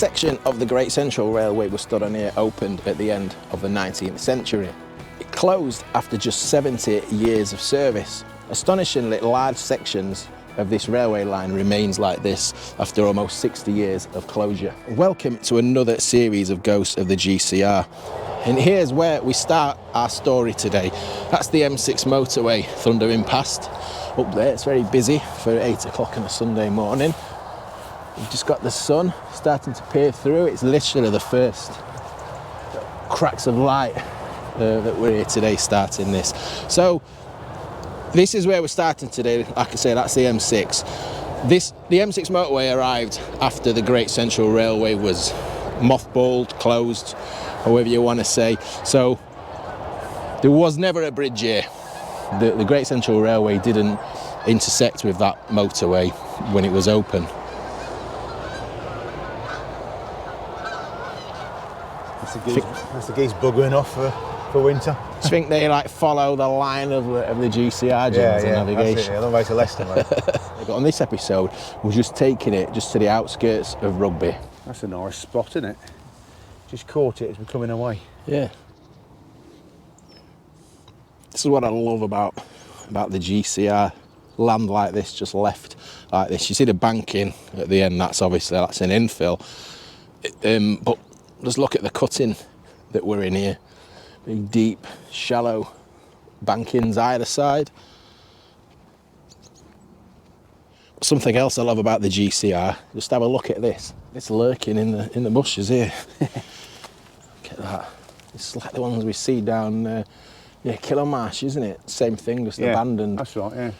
section of the Great Central Railway was stood on here opened at the end of the 19th century. It closed after just 70 years of service. Astonishingly large sections of this railway line remains like this after almost 60 years of closure. Welcome to another series of Ghosts of the GCR. And here's where we start our story today. That's the M6 motorway thundering past. Up there, it's very busy for 8 o'clock on a Sunday morning. We've just got the sun starting to peer through. It's literally the first cracks of light that we're here today starting this. So this is where we're starting today. Like I say, that's the M6. The M6 motorway arrived after the Great Central Railway was mothballed, closed, however you want to say. So there was never a bridge here. The Great Central Railway didn't intersect with that motorway when it was open. That's the geese buggering off for winter. Do you think they like follow the line of the GCR yeah, navigation? That's it, yeah, the way to Leicester, mate. But on this episode, we're just taking it just to the outskirts of Rugby. That's a nice spot, isn't it? Just caught it as we're coming away. Yeah. This is what I love about the GCR. Land like this, just left like this. You see the banking at the end, that's an infill. But just look at the cutting that we're in here. Big, deep, shallow bankings either side. Something else I love about the GCR, just have a look at this. It's lurking in the bushes here. Look at that. It's like the ones we see down Kilmarsh, isn't it? Same thing, just abandoned. That's right,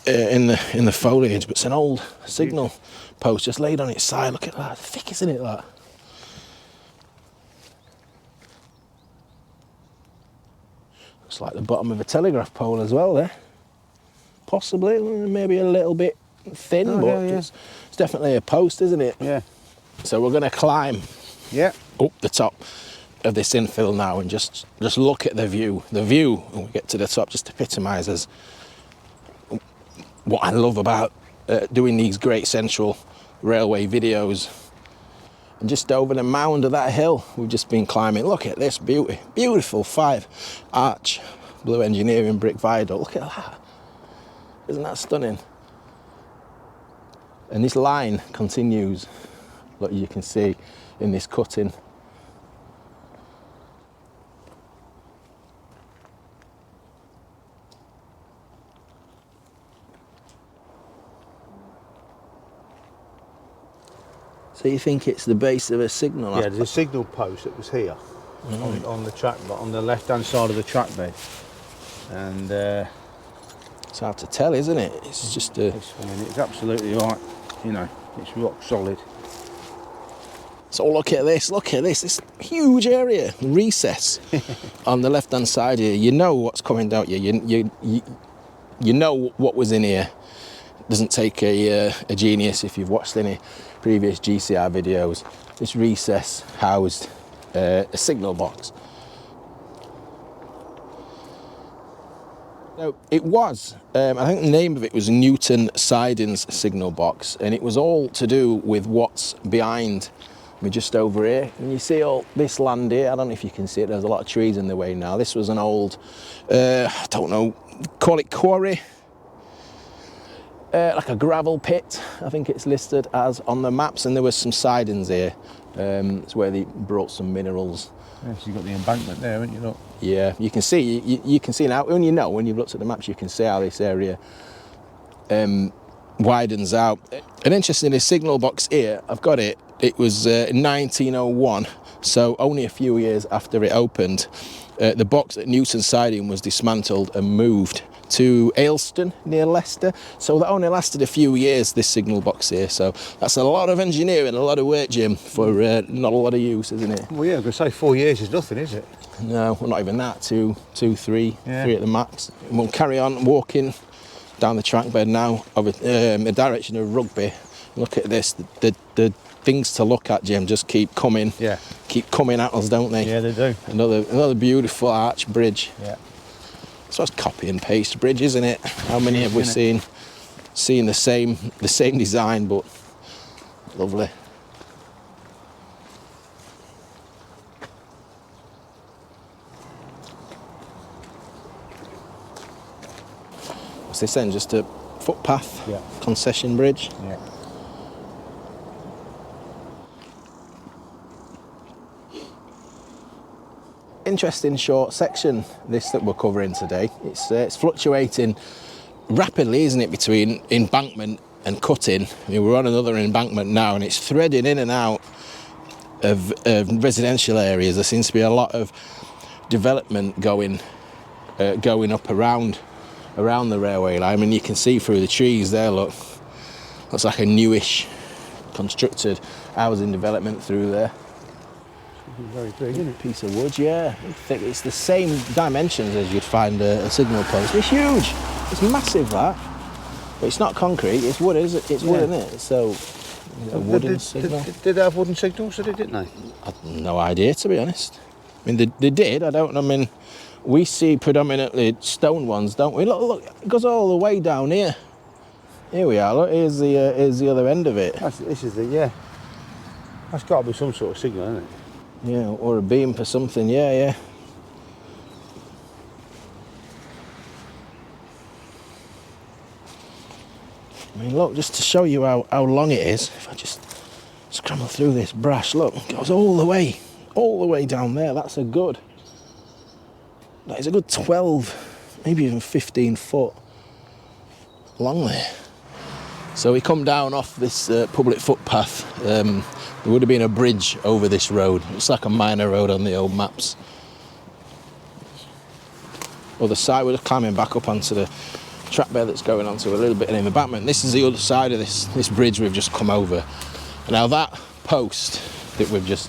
yeah. In the foliage, but it's an old signal post just laid on its side. Look at that, thick, isn't it, that? Looks like the bottom of a telegraph pole as well there. Possibly, maybe a little bit thin, but it's definitely a post, isn't it? Yeah. So we're going to climb up the top of this infill now and just look at the view. The view, when we get to the top, just epitomises what I love about doing these Great Central Railway videos. And just over the mound of that hill we've just been climbing. Look at this beauty. Beautiful 5-arch blue engineering brick viaduct. Look at that. Isn't that stunning? And this line continues, look, you can see in this cutting. So you think it's the base of a signal? Yeah, there's a signal post that was here on the track, on the left-hand side of the track bed, and it's hard to tell, isn't it? It's just it's absolutely right. You know, it's rock solid. So look at this. This huge area, recess on the left-hand side here. You know what's coming down here. You know what was in here. Doesn't take a genius if you've watched any previous GCR videos. This recess housed a signal box. So it was, I think the name of it was Newton Sidings signal box, and it was all to do with what's behind me just over here. And you see all this land here, I don't know if you can see it, there's a lot of trees in the way now. This was an old, I don't know, call it quarry. Like a gravel pit, I think it's listed as on the maps, and there was some sidings here. It's where they brought some minerals. Yeah, so you've got the embankment there, haven't you? Look. Yeah, you can see. You can see now. When you've looked at the maps, you can see how this area widens out. And interestingly, this signal box here, I've got it. It was 1901, so only a few years after it opened. The box at Newton Siding was dismantled and moved to Ayleston near Leicester, so that only lasted a few years, this signal box here. So that's a lot of engineering, a lot of work, Jim, for not a lot of use, isn't it? Well, yeah, I was going to say 4 years is nothing, is it? No, well, not even that. Two, three at the max. And we'll carry on walking down the track bed now over the direction of Rugby. Look at this. The things to look at, Jim, just keep coming. Yeah. Keep coming at us, don't they? Yeah, they do. Another beautiful arch bridge. Yeah. So it's copy and paste bridge, isn't it? How many have we seen the same design, but lovely. What's this then? Just a footpath? Yeah. Concession bridge? Yeah. Interesting short section, this that we're covering today. It's fluctuating rapidly, isn't it, between embankment and cutting. I mean, we're on another embankment now, and it's threading in and out of residential areas. There seems to be a lot of development going up around the railway line. I mean, you can see through the trees there, look, looks like a newish constructed housing development through there. Very big, isn't it? Piece of wood, yeah. It's the same dimensions as you'd find a signal post. It's huge. It's massive, that. But it's not concrete. It's wood, is it? It's wood, isn't it? So, a wooden signal. Did they have wooden signals? Didn't they? I've no idea, to be honest. I mean, they did. I mean, we see predominantly stone ones, don't we? Look, it goes all the way down here. Here we are. Look, here's the other end of it. This is the, yeah. That's got to be some sort of signal, isn't it? Yeah, or a beam for something, yeah. I mean, look, just to show you how long it is, if I just scramble through this brash, look, it goes all the way down there. That is a good 12, maybe even 15 foot long there. So we come down off this public footpath. There would have been a bridge over this road. It's like a minor road on the old maps. Other side, we're just climbing back up onto the track bed that's going onto a little bit of an embankment. This is the other side of this bridge we've just come over. Now that post that we've just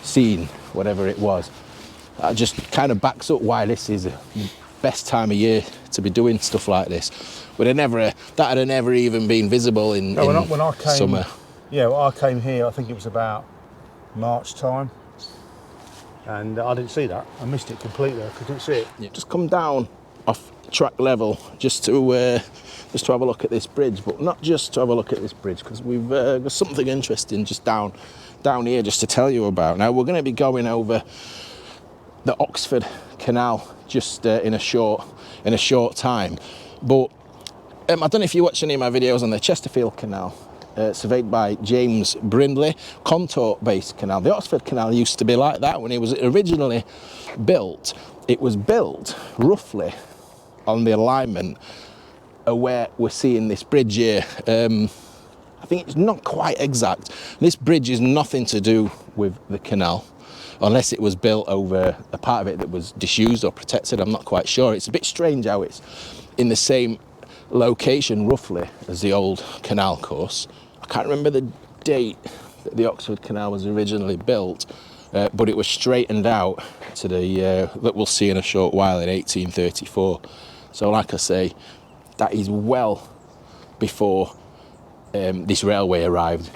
seen, whatever it was, that just kind of backs up why this is the best time of year to be doing stuff like this. But that had never even been visible in when I came, summer. Yeah, well, I came here, I think it was about March time, and I didn't see that. I missed it completely. I couldn't see it. Yeah. Just come down off track level just to have a look at this bridge, but not just to have a look at this bridge, because we've got something interesting just down here just to tell you about. Now we're going to be going over the Oxford Canal just in a short time, but I don't know if you watch any of my videos on the Chesterfield Canal. Surveyed by James Brindley, contour-based canal. The Oxford Canal used to be like that when it was originally built. It was built roughly on the alignment of where we're seeing this bridge here. I think it's not quite exact. This bridge is nothing to do with the canal, unless it was built over a part of it that was disused or protected. I'm not quite sure. It's a bit strange how it's in the same location roughly as the old canal course. I can't remember the date that the Oxford Canal was originally built, but it was straightened out to the that we'll see in a short while in 1834. So like I say, that is well before this railway arrived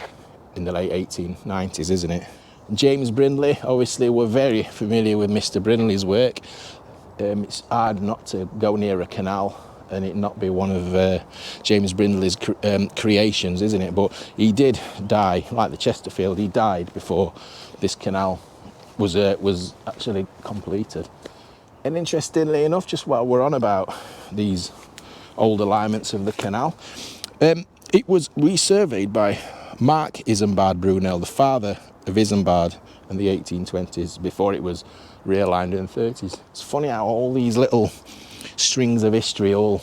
in the late 1890s, isn't it? James Brindley, obviously we're very familiar with Mr. Brindley's work. It's hard not to go near a canal and it not be one of James Brindley's creations, isn't it? But he did die, like the Chesterfield, he died before this canal was actually completed. And interestingly enough, just while we're on about these old alignments of the canal, it was resurveyed by Mark Isambard Brunel, the father of Isambard in the 1820s, before it was realigned in the 30s. It's funny how all these little strings of history all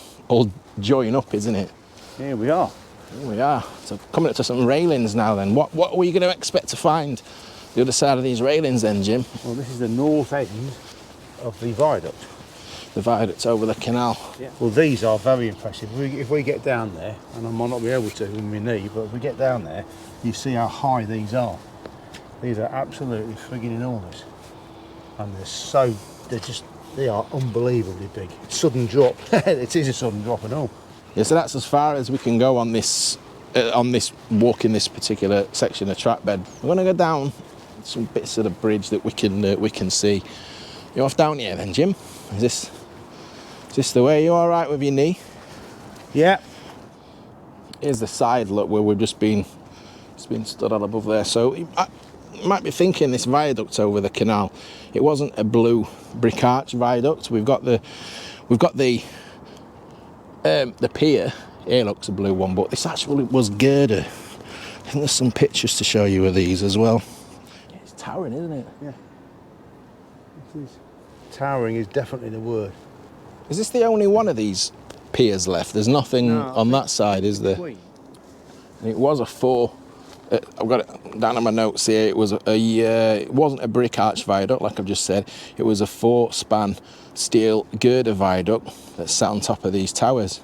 join up, isn't it? Here we are. Here we are. So coming up to some railings now then. What are we going to expect to find the other side of these railings then, Jim? Well, this is the north end of the viaduct. The viaduct over the canal. Yeah. Well, these are very impressive. If we get down there, and I might not be able to with my knee, but if we get down there, you see how high these are. These are absolutely frigging enormous. And they are unbelievably big. Sudden drop. It is a sudden drop and all. Yeah, so that's as far as we can go on this walk in this particular section of track bed. We're going to go down some bits of the bridge that we can see. You off down here then, Jim? Is this the way? You all right with your knee? Yeah. Here's the side look where we've just been stood on above there. So you might be thinking this viaduct over the canal, it wasn't a blue brick arch viaduct. We've got the The pier, here looks a blue one, but this actually was girder. I think there's some pictures to show you of these as well. It's towering, isn't it? Yeah. It is. Towering is definitely the word. Is this the only one of these piers left? There's nothing on that side, is there? And it was a 4. I've got it down on my notes here. It was it wasn't a brick arch viaduct, like I've just said. It was a 4-span steel girder viaduct that sat on top of these towers.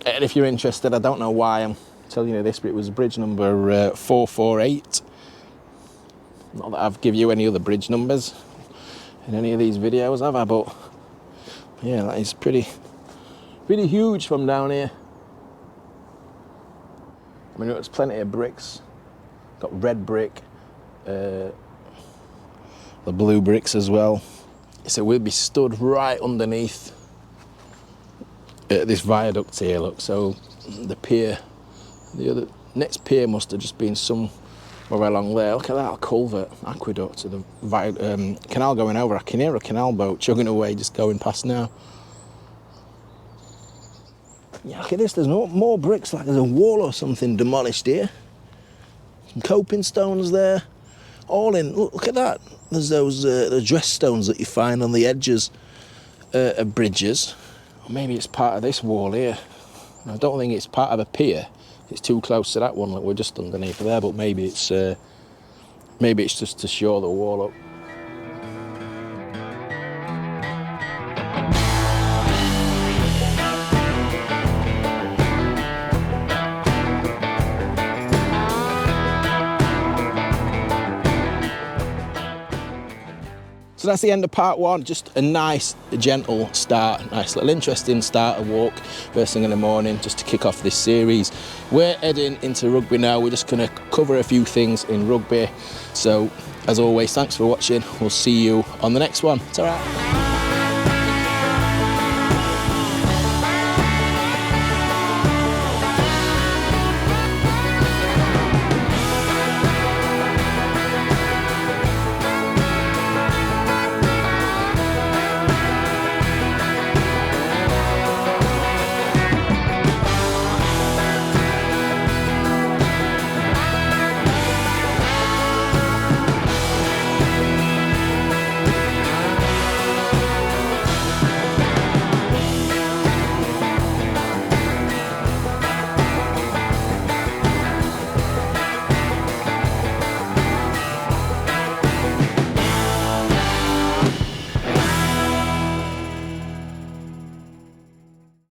And if you're interested, I don't know why I'm telling you this, but it was bridge number 448. Not that I've given you any other bridge numbers in any of these videos, have I? But yeah, that is pretty huge from down here. I mean, there's plenty of bricks. Got red brick, the blue bricks as well. So we'll be stood right underneath this viaduct here, look. So the pier, the next pier must have just been somewhere along there. Look at that culvert, aqueduct to the canal going over. I can hear a canal boat chugging away, just going past now. Yeah, look at this, there's more bricks, like there's a wall or something demolished here. Some coping stones there, all in, look at that. There's those the dress stones that you find on the edges of bridges. Or maybe it's part of this wall here. I don't think it's part of a pier. It's too close to that one, like we're just underneath there, but maybe it's just to shore the wall up. So that's the end of part 1, just a nice, gentle start, nice little interesting starter walk first thing in the morning, just to kick off this series. We're heading into Rugby now. We're just going to cover a few things in Rugby. So, as always, thanks for watching. We'll see you on the next one. Ta-ra.